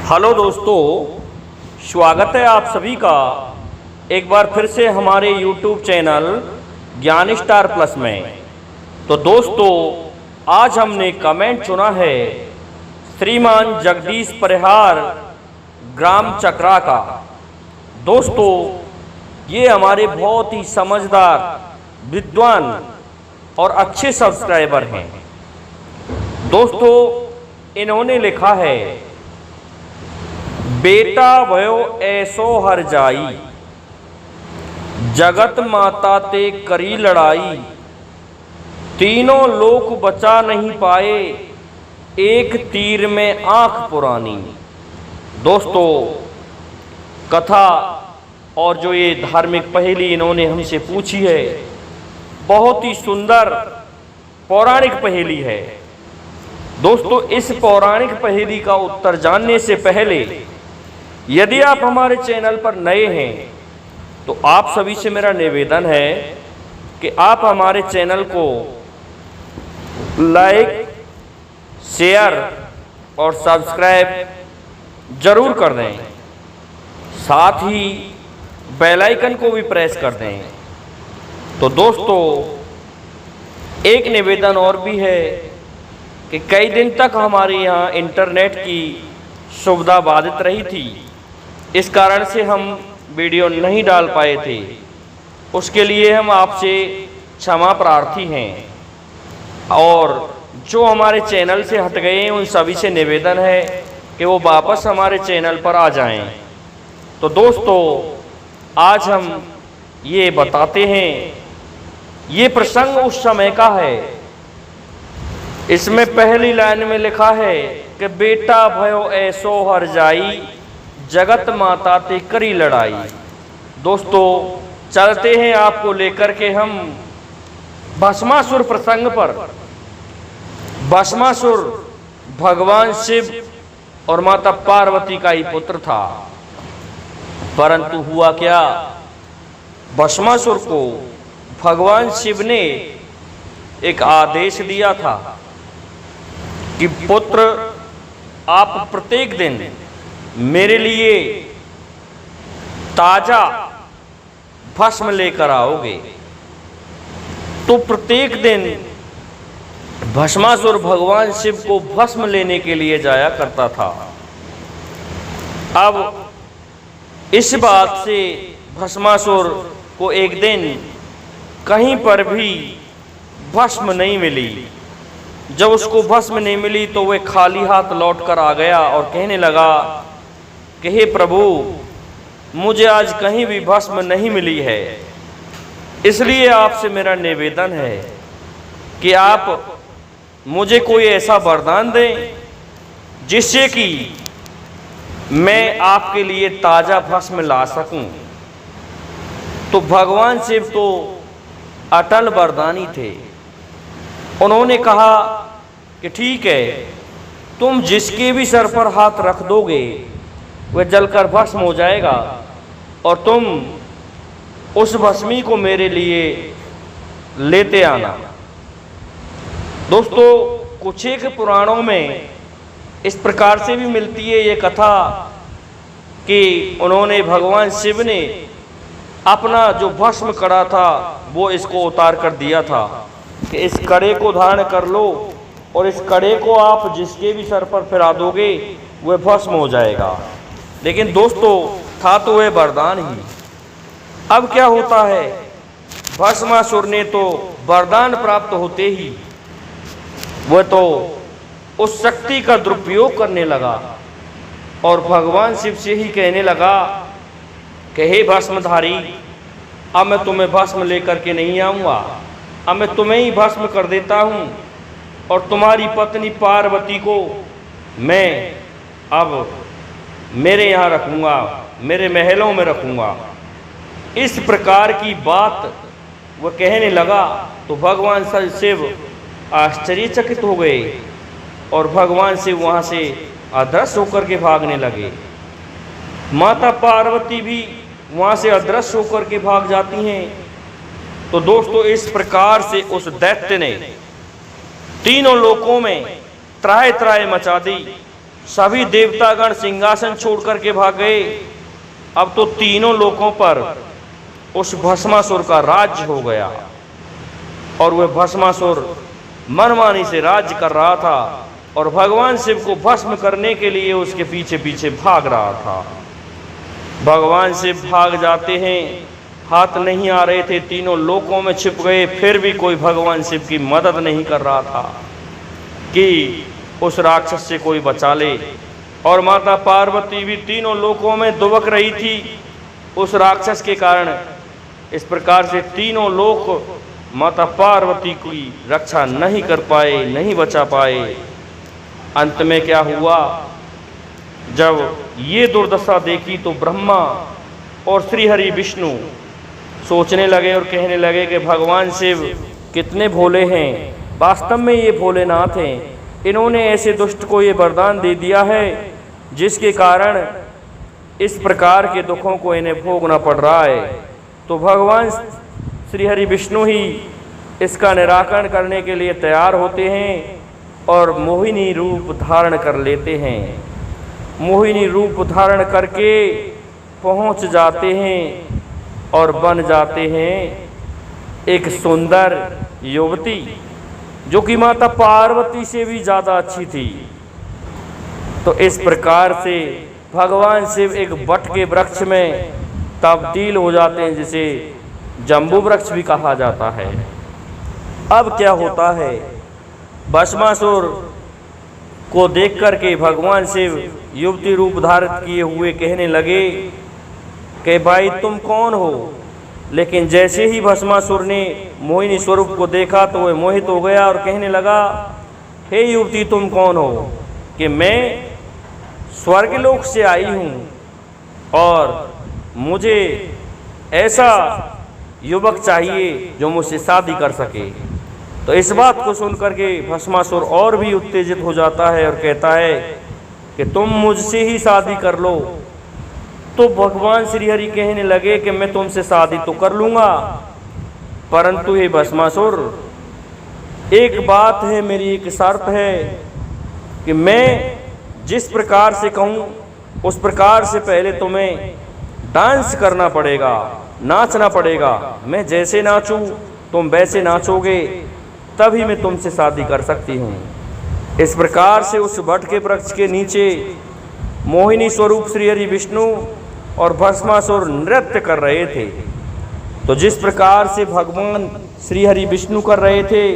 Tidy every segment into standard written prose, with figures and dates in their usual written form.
Hello दोस्तों, स्वागत है आप सभी का एक बार फिर से हमारे YouTube चैनल ज्ञान स्टार प्लस में। तो दोस्तों, आज हमने कमेंट चुना है श्रीमान जगदीश परिहार ग्राम चकरा का। दोस्तों, ये हमारे बहुत ही समझदार, विद्वान और अच्छे सब्सक्राइबर हैं। दोस्तों, इन्होंने लिखा है, बेटा भयो ऐसो हर जाई, जगत माता ते करी लड़ाई, तीनों लोक बचा नहीं पाए, एक तीर में आंख पुरानी। दोस्तों, कथा और जो ये धार्मिक पहेली इन्होंने हमसे पूछी है, बहुत ही सुंदर पौराणिक पहेली है। दोस्तों, इस पौराणिक पहेली का उत्तर जानने से पहले यदि आप हमारे चैनल पर नए हैं तो आप सभी से मेरा निवेदन है कि आप हमारे चैनल को लाइक, शेयर और सब्सक्राइब जरूर कर दें। साथ ही बेल आइकन को भी प्रेस कर दें। तो दोस्तों, एक निवेदन और भी है कि कई दिन तक हमारे यहाँ इंटरनेट की सुविधा बाधित रही थी। इस कारण से हम वीडियो नहीं डाल पाए थे। उसके लिए हम आपसे क्षमा प्रार्थी हैं। और जो हमारे चैनल से हट गए हैं उन सभी से निवेदन है कि वो वापस हमारे चैनल पर आ जाएं। तो दोस्तों, आज हम ये बताते हैं, ये प्रसंग उस समय का है। इसमें पहली लाइन में लिखा है कि बेटा भयो ऐसो हर जाई, जगत माता ते करी लड़ाई। दोस्तों, चलते हैं आपको लेकर के हम भस्मासुर प्रसंग पर। भस्मासुर भगवान शिव और माता पार्वती का ही पुत्र था। परंतु हुआ क्या, भस्मासुर को भगवान शिव ने एक आदेश दिया था कि पुत्र, आप प्रत्येक दिन मेरे लिए ताजा भस्म लेकर आओगे। तो प्रत्येक दिन भस्मासुर भगवान शिव को भस्म लेने के लिए जाया करता था। अब इस बात से भस्मासुर को एक दिन कहीं पर भी भस्म नहीं मिली। जब उसको भस्म नहीं मिली तो वह खाली हाथ लौट कर आ गया और कहने लगा कि हे प्रभु, मुझे आज कहीं भी भस्म नहीं मिली है। इसलिए आपसे मेरा निवेदन है कि आप मुझे कोई ऐसा वरदान दें जिससे कि मैं आपके लिए ताजा भस्म ला सकूं। तो भगवान शिव तो अटल वरदानी थे। उन्होंने कहा कि ठीक है, तुम जिसके भी सर पर हाथ रख दोगे वह जलकर भस्म हो जाएगा, और तुम उस भस्मी को मेरे लिए लेते आना। दोस्तों, कुछ एक पुराणों में इस प्रकार से भी मिलती है ये कथा कि उन्होंने, भगवान शिव ने अपना जो भस्म कड़ा था वो इसको उतार कर दिया था कि इस कड़े को धारण कर लो और इस कड़े को आप जिसके भी सर पर फिरा दोगे वह भस्म हो जाएगा। लेकिन दोस्तों, था तो वह वरदान ही। अब क्या होता है, भस्मासुर ने तो वरदान प्राप्त होते ही वह तो उस शक्ति का दुरुपयोग करने लगा और भगवान शिव से ही कहने लगा कि हे भस्मधारी, अब मैं तुम्हें भस्म लेकर के नहीं आऊँगा, अब मैं तुम्हें ही भस्म कर देता हूँ और तुम्हारी पत्नी पार्वती को मैं अब मेरे यहाँ रखूँगा, मेरे महलों में रखूँगा। इस प्रकार की बात वह कहने लगा तो भगवान शिव आश्चर्यचकित हो गए और भगवान शिव वहाँ से अदृश्य होकर के भागने लगे। माता पार्वती भी वहाँ से अदृश्य होकर के भाग जाती हैं। तो दोस्तों, इस प्रकार से उस दैत्य ने तीनों लोकों में त्राहि त्राहि मचा दी। सभी देवतागण सिंहासन छोड़ करके भाग गए। अब तो तीनों लोकों पर उस भस्मासुर का राज्य हो गया और वह भस्मासुर मनमानी से राज्य कर रहा था और भगवान शिव को भस्म करने के लिए उसके पीछे पीछे भाग रहा था। भगवान शिव भाग जाते हैं, हाथ नहीं आ रहे थे, तीनों लोकों में छिप गए, फिर भी कोई भगवान शिव की मदद नहीं कर रहा था कि उस राक्षस से कोई बचा ले। और माता पार्वती भी तीनों लोकों में दुबक रही थी उस राक्षस के कारण। इस प्रकार से तीनों लोक माता पार्वती की रक्षा नहीं कर पाए, नहीं बचा पाए। अंत में क्या हुआ, जब ये दुर्दशा देखी तो ब्रह्मा और श्री हरि विष्णु सोचने लगे और कहने लगे कि भगवान शिव कितने भोले हैं, वास्तव में ये भोलेनाथ हैं। इन्होंने ऐसे दुष्ट को ये वरदान दे दिया है जिसके कारण इस प्रकार के दुखों को इन्हें भोगना पड़ रहा है। तो भगवान श्री हरि विष्णु ही इसका निराकरण करने के लिए तैयार होते हैं और मोहिनी रूप धारण कर लेते हैं। मोहिनी रूप धारण करके पहुंच जाते हैं और बन जाते हैं एक सुंदर युवती जो कि माता पार्वती से भी ज़्यादा अच्छी थी। तो इस प्रकार से भगवान शिव एक बट के वृक्ष में तब्दील हो जाते हैं, जिसे जम्बू वृक्ष भी कहा जाता है। अब क्या होता है, भस्मासुर को देख करके भगवान शिव युवती रूप धारित किए हुए कहने लगे कि भाई तुम कौन हो। लेकिन जैसे ही भस्मासुर ने मोहिनी स्वरूप को देखा तो वह मोहित हो गया और कहने लगा, हे युवती तुम कौन हो, कि मैं स्वर्गलोक से आई हूँ और मुझे ऐसा युवक चाहिए जो मुझसे शादी कर सके। तो इस बात को सुनकर के भस्मासुर और भी उत्तेजित हो जाता है और कहता है कि तुम मुझसे ही शादी कर लो। तो भगवान श्री हरि कहने लगे कि मैं तुमसे शादी तो कर लूँगा, परंतु ये भस्मासुर एक बात है, मेरी एक शर्त है कि मैं जिस प्रकार से कहूँ उस प्रकार से पहले तुम्हें डांस करना पड़ेगा, नाचना पड़ेगा। मैं जैसे नाचूं तुम वैसे नाचोगे, तभी मैं तुमसे शादी कर सकती हूँ। इस प्रकार से उस वट के वृक्ष के नीचे मोहिनी स्वरूप श्री हरि विष्णु और भस्मासुर नृत्य कर रहे थे। तो जिस प्रकार से भगवान श्री हरि विष्णु कर रहे थे,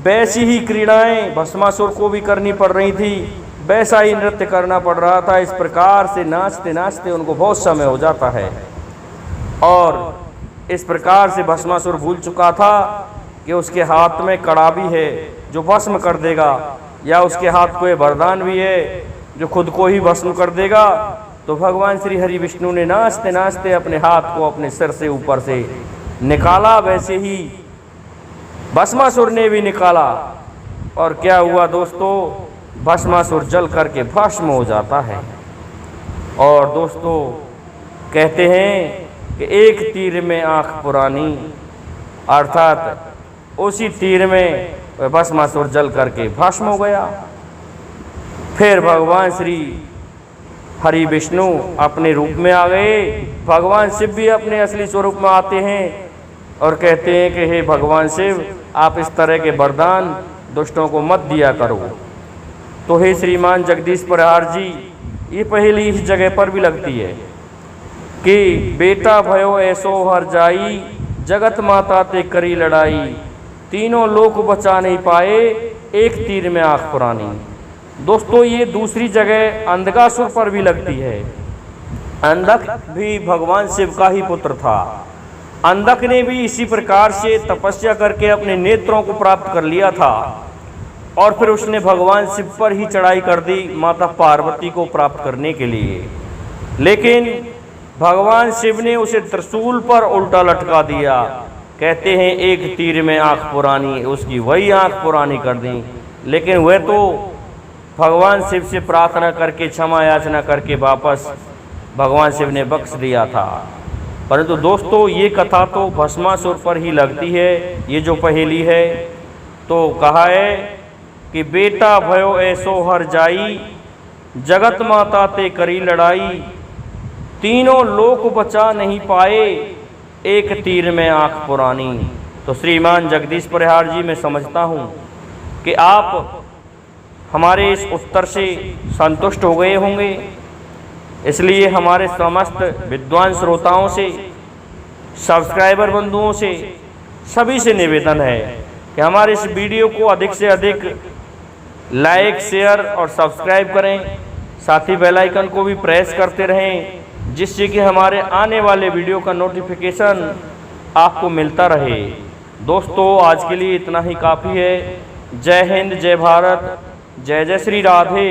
वैसी ही क्रीड़ाएं भस्मासुर को भी करनी पड़ रही थी, वैसा ही नृत्य करना पड़ रहा था। इस प्रकार से नाचते नाचते उनको बहुत समय हो जाता है और इस प्रकार से भस्मासुर भूल चुका था कि उसके हाथ में कड़ा भी है जो भस्म कर देगा, या उसके हाथ को ये वरदान भी है जो खुद को ही भस्म कर देगा। तो भगवान श्री हरि विष्णु ने नाचते नाचते अपने हाथ को अपने सिर से ऊपर से निकाला, वैसे ही भस्मासुर ने भी निकाला। और क्या हुआ दोस्तों, भस्मासुर जल करके भस्म हो जाता है। और दोस्तों कहते हैं कि एक तीर में आँख पुरानी, अर्थात उसी तीर में भस्मासुर जल करके भस्म हो गया। फिर भगवान श्री हरि विष्णु अपने रूप में आ गए। भगवान शिव भी अपने असली स्वरूप में आते हैं और कहते हैं कि हे भगवान शिव, आप इस तरह के वरदान दुष्टों को मत दिया करो। तो हे श्रीमान जगदीश प्रहार जी, ये पहेली इस जगह पर भी लगती है कि बेटा भयो ऐसो हर जाई, जगत माता ते करी लड़ाई, तीनों लोक बचा नहीं पाए, एक तीर में आँख पुरानी। दोस्तों ये दूसरी जगह अंधकासुर पर भी लगती है। अंधक भी भगवान शिव का ही पुत्र था। अंधक ने भी इसी प्रकार से तपस्या करके अपने नेत्रों को प्राप्त कर लिया था और फिर उसने भगवान शिव पर ही चढ़ाई कर दी माता पार्वती को प्राप्त करने के लिए। लेकिन भगवान शिव ने उसे त्रिशूल पर उल्टा लटका दिया। कहते हैं एक तीर में आँख पुरानी, उसकी वही आँख पुरानी कर दी। लेकिन वह तो भगवान शिव से प्रार्थना करके क्षमा याचना करके वापस भगवान शिव ने बख्श दिया था। परंतु दोस्तों ये कथा तो भस्मासुर पर ही लगती है। ये जो पहेली है तो कहा है कि बेटा भयो ऐसो हर जाई, जगत माता ते करी लड़ाई, तीनों लोक बचा नहीं पाए, एक तीर में आंख पुरानी। तो श्रीमान जगदीश परिहार जी, मैं समझता हूँ कि आप हमारे इस उत्तर से संतुष्ट हो गए होंगे, इसलिए हमारे समस्त विद्वान श्रोताओं से, सब्सक्राइबर बंधुओं से, सभी से निवेदन है कि हमारे इस वीडियो को अधिक से अधिक लाइक, शेयर और सब्सक्राइब करें। साथ ही बेल आइकन को भी प्रेस करते रहें, जिससे कि हमारे आने वाले वीडियो का नोटिफिकेशन आपको मिलता रहे। दोस्तों, आज के लिए इतना ही काफ़ी है। जय हिंद, जय भारत, जय जय श्री राधे।